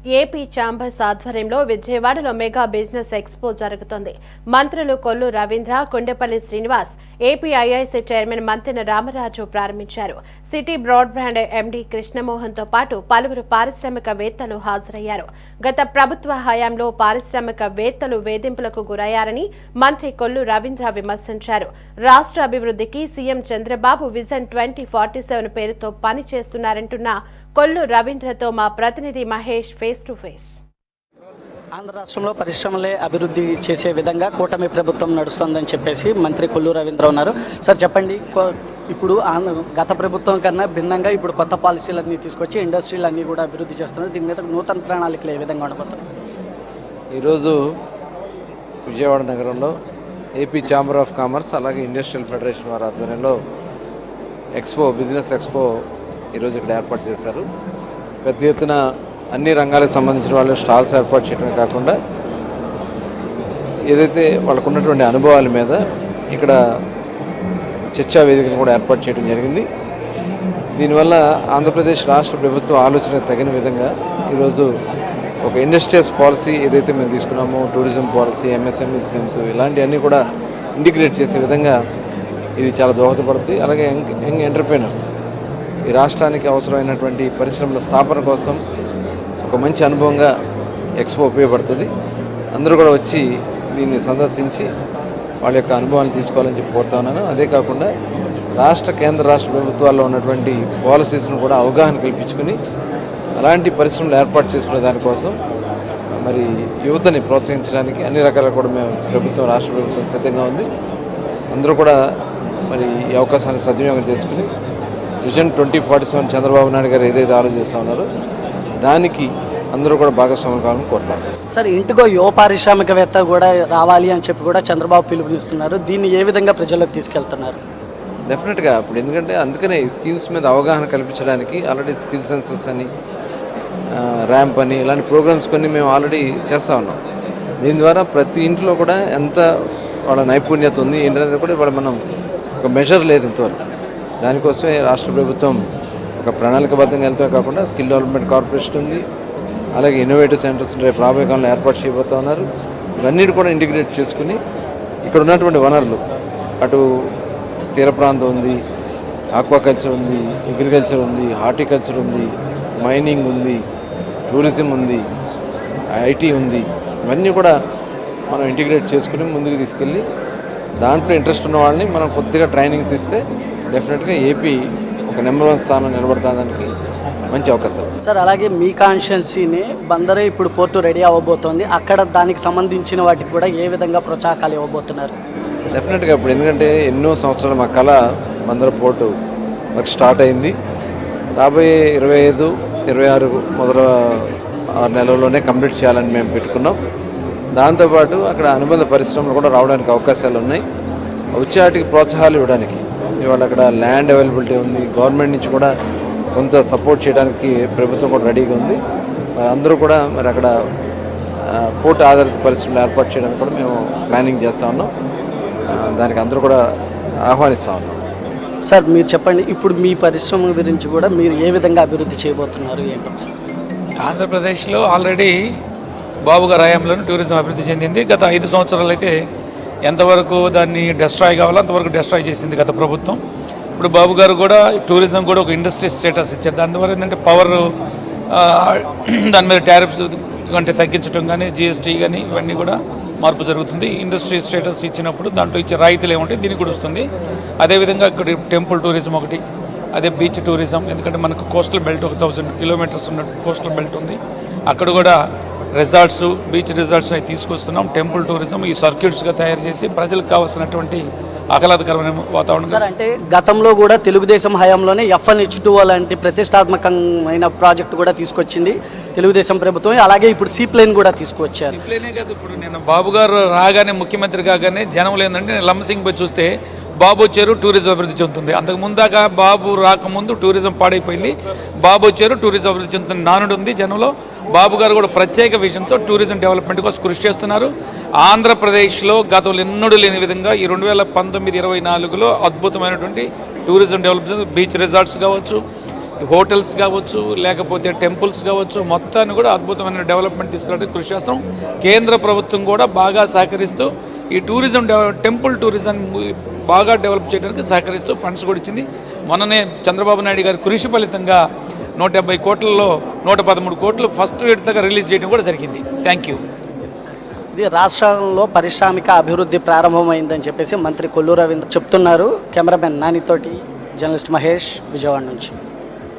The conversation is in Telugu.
ఏపీ ఛాంబర్స్ ఆధ్వర్యంలో విజయవాడలో మెగా బిజినెస్ ఎక్స్పో జరుగుతోంది. మంత్రులు Kollu Ravindra, Kondapalli Srinivas, AP IIC chairman Mantena Ramaraju ప్రారంభించారు. సిటీ బ్రాడ్బ్యాండ్ ఎండీ కృష్ణమోహన్ తో పాటు పలువురు పారిశ్రామికవేత్తలు హాజరయ్యారు. గత ప్రభుత్వ హయాంలో పారిశ్రామికవేత్తలు వేధింపులకు గురయ్యారని మంత్రి కొల్లు రవీంద్ర విమర్శించారు. రాష్ట్ర అభివృద్ధికి సీఎం చంద్రబాబు విజన్ 2047 పేరుతో పని చేస్తున్నారంటున్న కొల్లు రవీంద్రతో మా ప్రతినిధి Mahesh face to face. Andhra రాష్ట్రంలో పరిశ్రమలే అభివృద్ధి చేసే విధంగా కూటమి ప్రభుత్వం నడుస్తుందని చెప్పేసి మంత్రి కొల్లు రవీంద్ర ఉన్నారు. సార్ చెప్పండి, ఇప్పుడు గత ప్రభుత్వం కన్నా భిన్నంగా ఇప్పుడు కొత్త పాలసీలన్నీ తీసుకొచ్చి ఇండస్ట్రీలు అన్నీ కూడా అభివృద్ధి చేస్తున్నారు. దీని మీద నూతన ప్రణాళికలు ఏ విధంగా ఉండబోతున్నాయి? ఈరోజు విజయవాడ నగరంలో ఏపీ ఛాంబర్ ఆఫ్ కామర్స్ అలాగే ఇండస్ట్రియల్ ఫెడరేషన్ వారి ఆధ్వర్యంలో బిజినెస్ ఎక్స్పో ఈరోజు ఇక్కడ ఏర్పాటు చేశారు. పెద్ద ఎత్తున అన్ని రంగాలకు సంబంధించిన వాళ్ళు స్టాల్స్ ఏర్పాటు చేయడమే కాకుండా ఏదైతే వాళ్ళకు ఉన్నటువంటి అనుభవాల మీద ఇక్కడ చర్చా వేదికను కూడా ఏర్పాటు చేయడం జరిగింది. దీనివల్ల ఆంధ్రప్రదేశ్ రాష్ట్ర ప్రభుత్వం ఆలోచనకు తగిన విధంగా ఈరోజు ఒక ఇండస్ట్రియల్స్ పాలసీ ఏదైతే మేము తీసుకున్నామో, టూరిజం పాలసీ, ఎంఎస్ఎంఈ స్కీమ్స్ ఇలాంటివన్నీ కూడా ఇంటిగ్రేట్ చేసే విధంగా ఇది చాలా దోహదపడుతుంది. అలాగే యంగ్ ఎంటర్ప్రీనర్స్ ఈ రాష్ట్రానికి అవసరమైనటువంటి పరిశ్రమల స్థాపన కోసం ఒక మంచి అనుభవంగా ఎక్స్పో ఉపయోగపడుతుంది. అందరూ కూడా వచ్చి దీన్ని సందర్శించి వాళ్ళ యొక్క అనుభవాన్ని తీసుకోవాలని చెప్పి కోరుతా ఉన్నాను. అదే కాకుండా కేంద్ర రాష్ట్ర ప్రభుత్వాల్లో ఉన్నటువంటి పాలసీస్ను కూడా అవగాహన కల్పించుకుని అలాంటి పరిశ్రమలు ఏర్పాటు చేసుకునే దానికోసం మరి యువతని ప్రోత్సహించడానికి అన్ని రకాల కూడా మేము రాష్ట్ర ప్రభుత్వం సిద్ధంగా ఉంది. అందరూ కూడా మరి ఈ అవకాశాన్ని సద్వినియోగం చేసుకుని విజన్ 2047 చంద్రబాబు నాయుడు గారు ఏదైతే ఆలోచిస్తూ ఉన్నారో దానికి అందరూ కూడా భాగస్వామ్యం కావాలని కోరుతారు. సార్, ఇంటికో యువ పారిశ్రామికవేత్త కూడా రావాలి అని చెప్పి కూడా చంద్రబాబు పిలుపునిస్తున్నారు. దీన్ని ఏ విధంగా ప్రజల్లోకి తీసుకెళ్తున్నారు? డెఫినెట్గా ఇప్పుడు ఎందుకంటే అందుకనే ఈ స్కీమ్స్ మీద అవగాహన కల్పించడానికి ఆల్రెడీ స్కిల్ సెన్సెస్ అని, ర్యాంప్ అని ఇలాంటి ప్రోగ్రామ్స్ కొన్ని మేము ఆల్రెడీ చేస్తూ ఉన్నాం. దీని ద్వారా ప్రతి ఇంట్లో కూడా ఎంత వాళ్ళ నైపుణ్యత ఉంది ఏంటనేది కూడా ఇవాళ మనం ఒక మెజర్ లేదు ఇంతవరకు. దానికోసమే రాష్ట్ర ప్రభుత్వం ఒక ప్రణాళికబద్ధంగా వెళ్తే కాకుండా స్కిల్ డెవలప్మెంట్ కార్పొరేషన్ ఉంది, అలాగే ఇన్నోవేటివ్ సెంటర్స్ రేపు రాబోయే కాలంలో ఏర్పాటు చేయబోతూ ఉన్నారు. ఇవన్నీ కూడా ఇంటిగ్రేట్ చేసుకుని ఇక్కడ ఉన్నటువంటి వనరులు అటు తీర ప్రాంతం ఉంది, ఆక్వాకల్చర్ ఉంది, అగ్రికల్చర్ ఉంది, హార్టికల్చర్ ఉంది, మైనింగ్ ఉంది, టూరిజం ఉంది, ఐటీ ఉంది. ఇవన్నీ కూడా మనం ఇంటిగ్రేట్ చేసుకుని ముందుకు తీసుకెళ్ళి దాంట్లో ఇంట్రెస్ట్ ఉన్న వాళ్ళని మనం కొద్దిగా ట్రైనింగ్స్ ఇస్తే డెఫినెట్గా ఏపీ ఒక నెంబర్ 1 స్థానం నిలబడతానికి మంచి అవకాశం. సార్, అలాగే మీ కాన్స్టిట్యున్సీని బందరే ఇప్పుడు పోర్టు రెడీ అవ్వబోతోంది. అక్కడ దానికి సంబంధించిన వాటికి కూడా ఏ విధంగా ప్రోత్సాహకాలు ఇవ్వబోతున్నారు? డెఫినెట్గా ఇప్పుడు ఎందుకంటే ఎన్నో సంవత్సరాలు మా కళ బందర పోర్టు వర్క్ స్టార్ట్ అయింది. రాబోయే 25, 26 మొదల 6 నెలల్లోనే కంప్లీట్ చేయాలని మేము పెట్టుకున్నాం. దాంతోపాటు అక్కడ అనుబంధ పరిశ్రమలు కూడా రావడానికి అవకాశాలు ఉన్నాయి. వచ్చేటికి ప్రోత్సాహాలు ఇవ్వడానికి ఇవాళ అక్కడ ల్యాండ్ అవైలబిలిటీ ఉంది. గవర్నమెంట్ నుంచి కూడా కొంత సపోర్ట్ చేయడానికి ప్రభుత్వం కూడా రెడీగా ఉంది. మరి అందరూ కూడా మరి అక్కడ పోర్ట్ ఆధారిత పరిశ్రమలు ఏర్పాటు చేయడానికి కూడా మేము ప్లానింగ్ చేస్తూ ఉన్నాం. దానికి అందరూ కూడా ఆహ్వానిస్తూ ఉన్నాం. సార్, మీరు చెప్పండి, ఇప్పుడు మీ పరిశ్రమ గురించి కూడా మీరు ఏ విధంగా అభివృద్ధి చేయబోతున్నారు ఏంటో సార్? ఆంధ్రప్రదేశ్లో ఆల్రెడీ బాబు గారి హయాంలోనే టూరిజం అభివృద్ధి చెందింది. గత 5 సంవత్సరాలు అయితే ఎంతవరకు దాన్ని డెస్ట్రాయ్ కావాలో అంతవరకు డెస్ట్రాయ్ చేసింది గత ప్రభుత్వం. ఇప్పుడు బాబు గారు కూడా టూరిజం కూడా ఒక ఇండస్ట్రీ స్టేటస్ ఇచ్చారు. దానివల్ల ఏంటంటే పవర్ దాని మీద టారిఫ్స్ అంటే తగ్గించడం కానీ, జిఎస్టీ కానీ ఇవన్నీ కూడా మార్పు జరుగుతుంది. ఇండస్ట్రీ స్టేటస్ ఇచ్చినప్పుడు దాంట్లో ఇచ్చే రాయితీలు ఏమంటే దీనికి కూడా వస్తుంది. అదేవిధంగా ఇక్కడ టెంపుల్ టూరిజం ఒకటి, అదే బీచ్ టూరిజం. ఎందుకంటే మనకు కోస్టల్ బెల్ట్ 1000 కిలోమీటర్స్ ఉన్న కోస్టల్ బెల్ట్ ఉంది. అక్కడ కూడా రిసార్ట్స్, బీచ్ రిసార్ట్స్ అవి తీసుకొస్తున్నాం. టెంపుల్ టూరిజం ఈ సర్క్యూట్స్గా తయారు చేసి ప్రజలకు కావాల్సినటువంటి ఆహ్లాదకరమైన వాతావరణం. సార్, అంటే గతంలో కూడా తెలుగుదేశం హయాంలోనే FNH2 లాంటి ప్రతిష్టాత్మకమైన ప్రాజెక్టు కూడా తీసుకొచ్చింది తెలుగుదేశం ప్రభుత్వం. అలాగే ఇప్పుడు సీప్లైన్ కూడా తీసుకొచ్చారు. ఇప్పుడు నేను బాబు గారు రాగానే, ముఖ్యమంత్రి కాగానే జనం లేదంటే లంసింగ్ పోయి చూస్తే బాబు వచ్చారు, టూరిజం అభివృద్ధి చెందుతుంది. అంతకు ముందాక బాబు రాకముందు టూరిజం పాడైపోయింది. బాబు వచ్చారు, టూరిజం అభివృద్ధి చెందుతుంది నానుడు ఉంది జనంలో. బాబు గారు కూడా ప్రత్యేక విజన్తో టూరిజం డెవలప్మెంట్ కోసం కృషి చేస్తున్నారు. ఆంధ్రప్రదేశ్లో గతంలో ఎన్నడూ లేని విధంగా ఈ 2019-24లో అద్భుతమైనటువంటి టూరిజం డెవలప్మెంట్, బీచ్ రిసార్ట్స్ కావచ్చు, హోటల్స్ కావచ్చు, లేకపోతే టెంపుల్స్ కావచ్చు, మొత్తాన్ని కూడా అద్భుతమైన డెవలప్మెంట్ తీసుకురావడానికి కృషి చేస్తాం. కేంద్ర ప్రభుత్వం కూడా బాగా సహకరిస్తూ ఈ టెంపుల్ టూరిజం బాగా డెవలప్ చేయడానికి సహకరిస్తూ ఫండ్స్ కూడా ఇచ్చింది. మొన్ననే చంద్రబాబు నాయుడు గారి కృషి ఫలితంగా 170 కోట్లలో 113 కోట్లు ఫస్ట్ విడతగా రిలీజ్ చేయడం కూడా జరిగింది. Thank you. ఇది రాష్ట్రంలో పారిశ్రామిక అభివృద్ధి ప్రారంభమైందని చెప్పేసి మంత్రి కొల్లు రవీంద్ర చెప్తున్నారు. కెమెరామెన్ నానితోటి జర్నలిస్ట్ మహేష్, విజయవాడ నుంచి.